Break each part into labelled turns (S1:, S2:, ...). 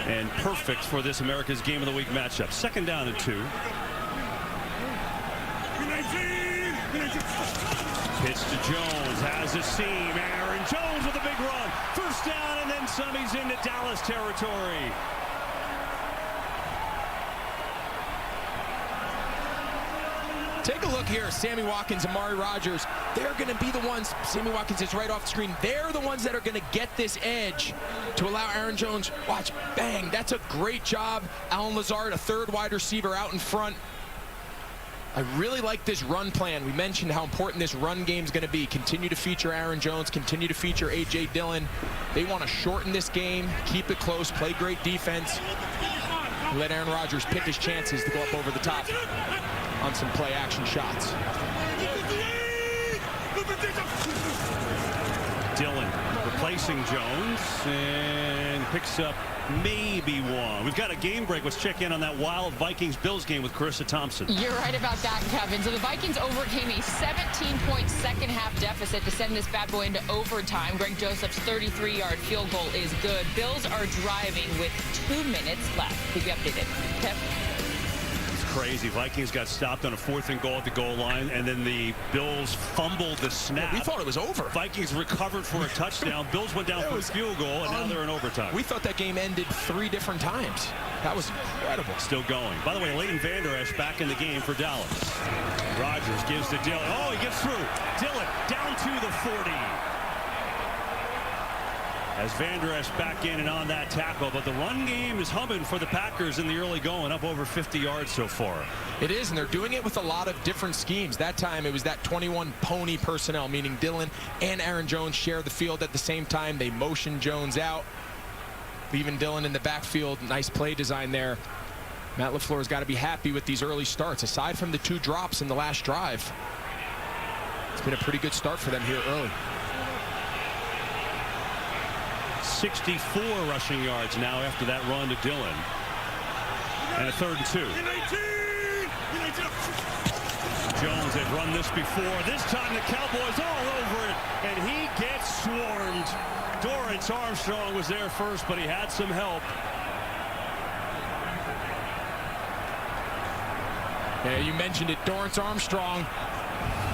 S1: and perfect for this America's Game of the Week matchup. Second down and 2. Pitch to Jones, has a seam. Aaron Jones with a big run. First down and then some. He's into Dallas territory.
S2: Take a look here. Sammy Watkins, Amari Rogers. They're going to be the ones. Sammy Watkins is right off the screen. They're the ones that are going to get this edge to allow Aaron Jones. Watch, bang. That's a great job. Alan Lazard, a third wide receiver out in front. I really like this run plan. We mentioned how important this run game is going to be. Continue to feature Aaron Jones, continue to feature A.J. Dillon. They want to shorten this game, keep it close, play great defense. Let Aaron Rodgers pick his chances to go up over the top on some play action shots.
S1: Dillon replacing Jones and picks up maybe one. We've got a game break. Let's check in on that wild Vikings-Bills game with Carissa Thompson.
S3: You're right about that, Kevin. So the Vikings overcame a 17-point second-half deficit to send this bad boy into overtime. Greg Joseph's 33-yard field goal is good. Bills are driving with 2 minutes left. Keep you updated. Kev?
S1: Crazy. Vikings got stopped on a 4th and goal at the goal line, and then the Bills fumbled the snap.
S2: We thought it was over.
S1: Vikings recovered for a touchdown. Bills went down for a field goal, and now they're in overtime.
S2: We thought that game ended 3 different times. That was incredible.
S1: Still going. By the way, Leighton Vander Esch back in the game for Dallas. Rodgers gives to Dillon. Oh, he gets through. Dillon down to the 40. As Vander Esch back in and on that tackle, but the run game is humming for the Packers in the early going, up over 50 yards so far.
S2: It is, and they're doing it with a lot of different schemes. That time it was that 21 pony personnel, meaning Dillon and Aaron Jones share the field at the same time. They motion Jones out, leaving Dillon in the backfield. Nice play design there. Matt LaFleur's got to be happy with these early starts. Aside from the 2 drops in the last drive, it's been a pretty good start for them here early.
S1: 64 rushing yards now after that run to Dillon. And a 3rd and 2. Jones had run this before. This time the Cowboys all over it, and he gets swarmed. Dorrance Armstrong was there first, but he had some help.
S2: Yeah, you mentioned it, Dorrance Armstrong.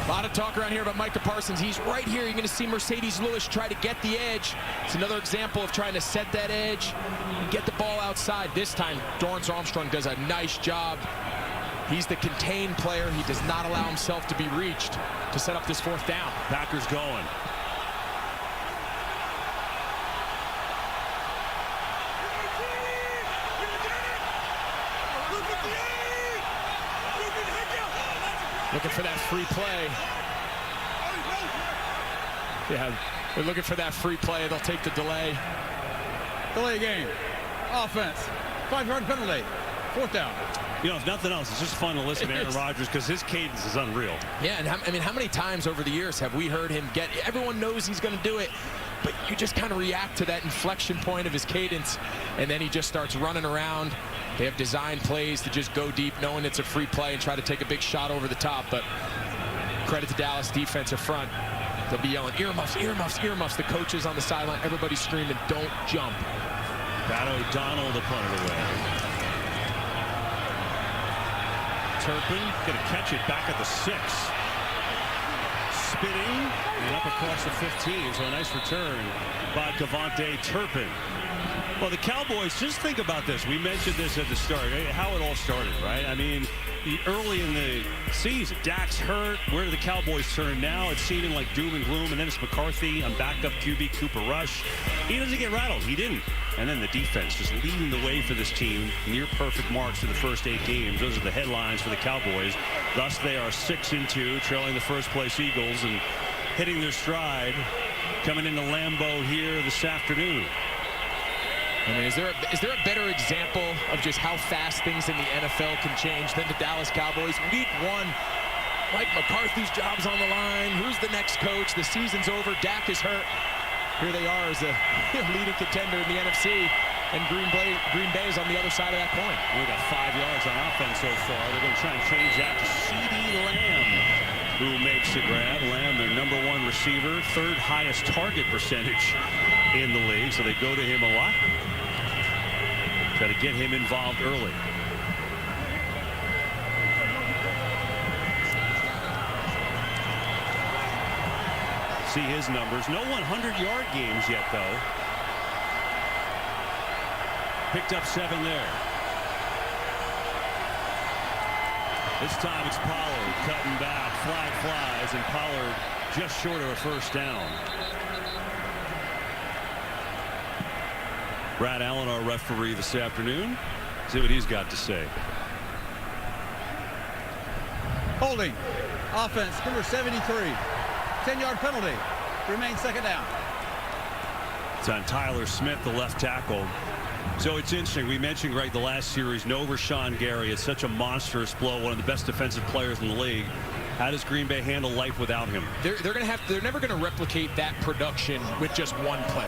S2: A lot of talk around here about Micah Parsons. He's right here. You're going to see Mercedes Lewis try to get the edge. It's another example of trying to set that edge and get the ball outside. This time, Dorrance Armstrong does a nice job. He's the contained player. He does not allow himself to be reached to set up this 4th down.
S1: Packers going.
S2: Looking for that free play. Yeah, they're looking for that free play. They'll take the delay.
S4: Delay game. Offense. 5-yard penalty. 4th down.
S1: You know, if nothing else, it's just fun to listen to Aaron Rodgers because his cadence is unreal.
S2: Yeah, and I mean, how many times over the years have we heard him get, everyone knows he's going to do it, but you just kind of react to that inflection point of his cadence, and then he just starts running around. They have designed plays to just go deep, knowing it's a free play, and try to take a big shot over the top. But credit to Dallas defensive front. They'll be yelling, earmuffs, earmuffs, earmuffs. The coaches on the sideline, everybody's screaming, don't jump.
S1: Pat O'Donnell to punt it away. Turpin going to catch it back at the 6. Spinning and up across the 15. So a nice return by Kevontae Turpin. Well, the Cowboys, just think about this. We mentioned this at the start, how it all started, right? I mean, early in the season, Dak's hurt. Where do the Cowboys turn now? It's seeming like doom and gloom. And then it's McCarthy on backup QB Cooper Rush. He doesn't get rattled. He didn't. And then the defense just leading the way for this team. Near perfect marks for the first 8 games. Those are the headlines for the Cowboys. Thus, they are 6-2, trailing the first-place Eagles and hitting their stride. Coming into Lambeau here this afternoon.
S2: I mean, is there a better example of just how fast things in the NFL can change than the Dallas Cowboys? Week 1, Mike McCarthy's job's on the line. Who's the next coach? The season's over. Dak is hurt. Here they are as a leading contender in the NFC, and Green Bay is on the other side of that coin.
S1: We got 5 yards on offense so far. They're going to try and change that to CeeDee Lamb, who makes the grab. Lamb, their #1 receiver, 3rd highest target percentage in the league, so they go to him a lot. Got to get him involved early. See his numbers. No 100-yard games yet, though. Picked up 7 there. This time it's Pollard cutting back. Flag flies, and Pollard just short of a first down. Brad Allen, our referee this afternoon. See what he's got to say.
S4: Holding. Offense, number 73. 10-yard penalty. Remains second down.
S1: It's on Tyler Smith, the left tackle. So it's interesting. We mentioned, Greg, the last series, no Rashawn Gary. It's such a monstrous blow, one of the best defensive players in the league. How does Green Bay handle life without him?
S2: They're never going to replicate that production with just one play.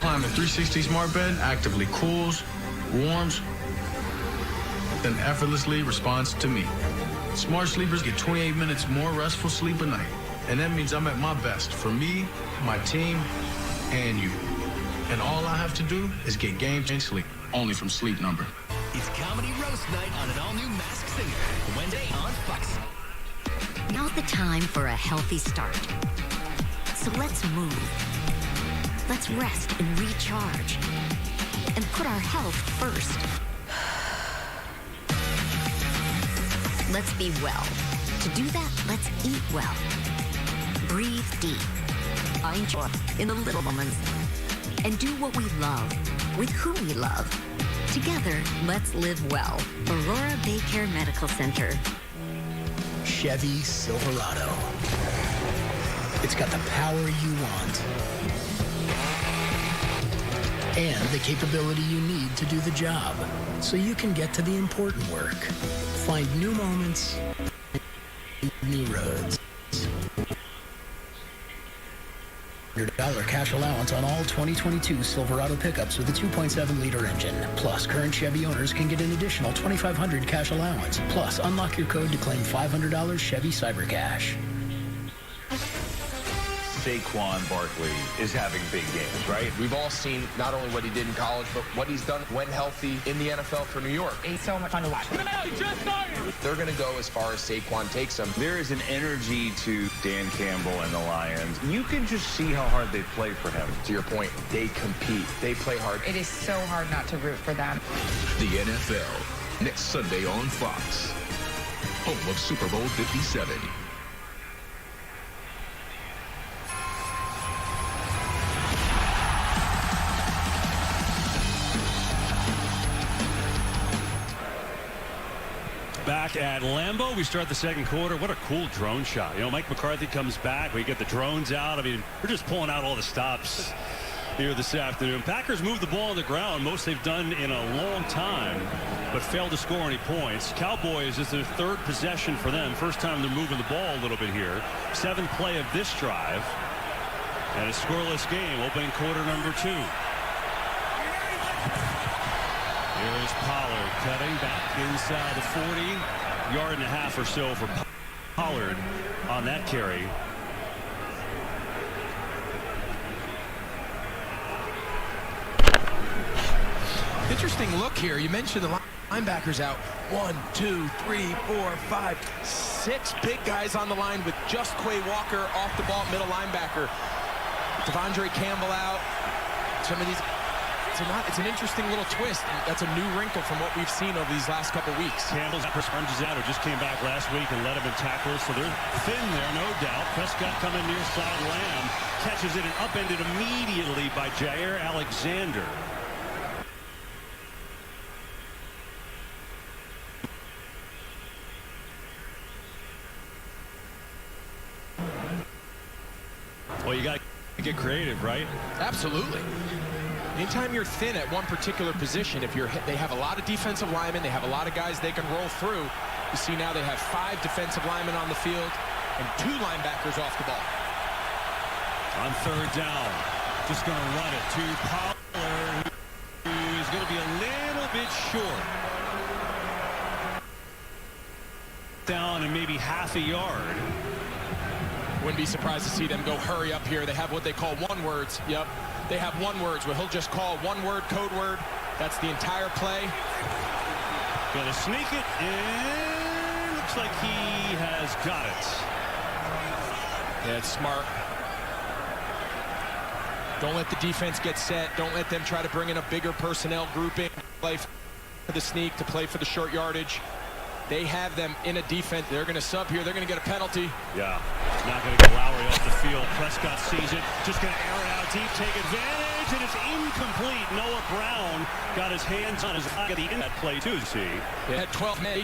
S5: Climate 360 Smart Bed actively cools, warms, then effortlessly responds to me. Smart sleepers get 28 minutes more restful sleep a night. And that means I'm at my best for me, my team, and you. And all I have to do is get game-changing sleep, only from Sleep Number.
S6: It's Comedy Roast Night on an all-new Masked Singer, Wednesday on Fox.
S7: Now's the time for a healthy start. So let's move. Let's rest and recharge. And put our health first. Let's be well. To do that, let's eat well. Breathe deep. Find joy in the little moments. And do what we love with who we love. Together, let's live well. Aurora Baycare Medical Center.
S6: Chevy Silverado. It's got the power you want and the capability you need to do the job, so you can get to the important work. Find new moments, new roads. $100 cash allowance on all 2022 Silverado pickups with a 2.7-liter engine. Plus, current Chevy owners can get an additional $2,500 cash allowance. Plus, unlock your code to claim $500 Chevy Cyber Cash.
S8: Saquon Barkley is having big games, right?
S2: We've all seen not only what he did in college, but what he's done when healthy in the NFL for New York.
S3: It's so much fun to watch.
S2: They're going to go as far as Saquon takes them.
S8: There is an energy to Dan Campbell and the Lions. You can just see how hard they play for him.
S2: To your point, they compete. They play hard.
S3: It is so hard not to root for them.
S9: The NFL, next Sunday on Fox. Home of Super Bowl 57.
S1: Back at Lambeau, we start the second quarter. What a cool drone shot. You know, Mike McCarthy comes back. We get the drones out. I mean, we're just pulling out all the stops here this afternoon. Packers move the ball on the ground, most they've done in a long time, but failed to score any points. Cowboys is their third possession for them. First time they're moving the ball a little bit here. Seventh play of this drive. And a scoreless game, opening quarter number 2. Here's Pollard cutting back inside the 40. Yard and a half or so for Pollard on that carry.
S2: Interesting look here. You mentioned the linebackers out. 1, 2, 3, 4, 5, 6 big guys on the line with just Quay Walker off the ball, middle linebacker. Devondre Campbell out. Some of these. It's an interesting little twist. That's a new wrinkle from what we've seen over these last couple weeks.
S1: Campbell's sponges out, who just came back last week and led him in tackles, so they're thin there, no doubt. Prescott coming near side. Lamb catches it and upended immediately by Jair Alexander. Well, you got to get creative, right?
S2: Absolutely. Anytime you're thin at one particular position, they have a lot of defensive linemen, they have a lot of guys they can roll through. You see now they have 5 defensive linemen on the field and 2 linebackers off the ball.
S1: On third down, just going to run it to Pollard, who is going to be a little bit short. Down and maybe half a yard.
S2: Wouldn't be surprised to see them go hurry up here. They have what they call one-words. Yep. They have one-words where he'll just call one word, code word. That's the entire play.
S1: Gonna sneak it in. Looks like he has got it.
S2: Yeah, it's smart. Don't let the defense get set. Don't let them try to bring in a bigger personnel grouping. Play for the sneak, to play for the short yardage. They have them in a defense. They're going to sub here. They're going to get a penalty.
S1: Yeah, not going to get Lowry off the field. Prescott sees it. Just going to air it out deep, take advantage, and it's incomplete. Noah Brown got his hands on his eye at the end of that play, too, see.
S2: They had 12 men.